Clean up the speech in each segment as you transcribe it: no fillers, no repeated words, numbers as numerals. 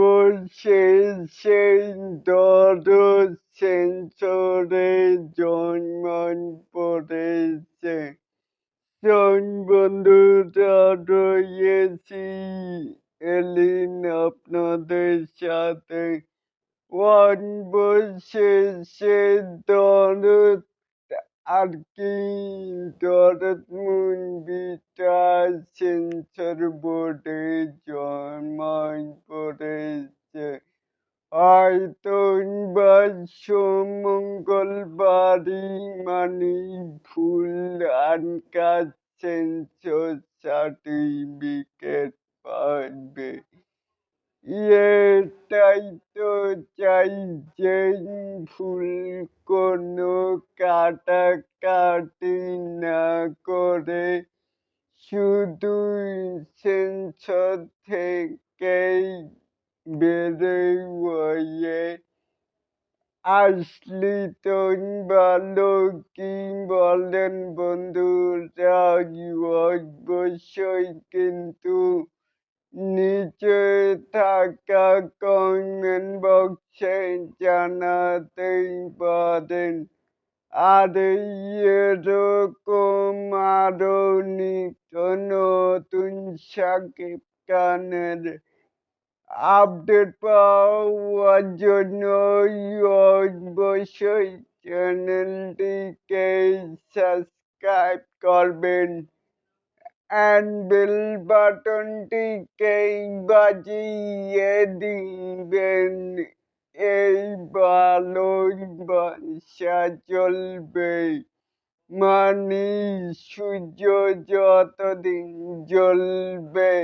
অবশেষে ধরো সেন্সরে জন্ম পড়েছে। শোন বন্ধুরা, রয়েছি এলিন আপনাদের সাথে। অবশেষে ধরো আর কি ডরটমুন্ড সেন্সর বোর্ডে জন্ম পড়েছে। হয়তো বা মঙ্গলবারই মানে ফুল আনকা সেন্সর সার্টিফিকেট পাবে। এটাই তো চাই যে ভুল কোনো কাটাকাটি না করে শুধু সেন্সর থেকেই বেরোয় আসলি তো ভালো, কি বলেন বন্ধুরা? অবশ্যই কিন্তু নিচে থাকা কমেন্ট বক্সে জানাতেই পারেন। আর এরকম আরো নিত্য নতুন শাকিব খানের আপডেট পাওয়ার জন্য অবশ্যই চ্যানেলটিকে সাবস্ক্রাইব করবেন and বেল বাটনটিকে বাজিয়ে দিবেন। এই ভালোবাসা চলবে, মানে সূর্য যতদিন জ্বলবে।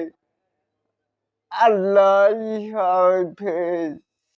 আল্লাহ হাফেজ।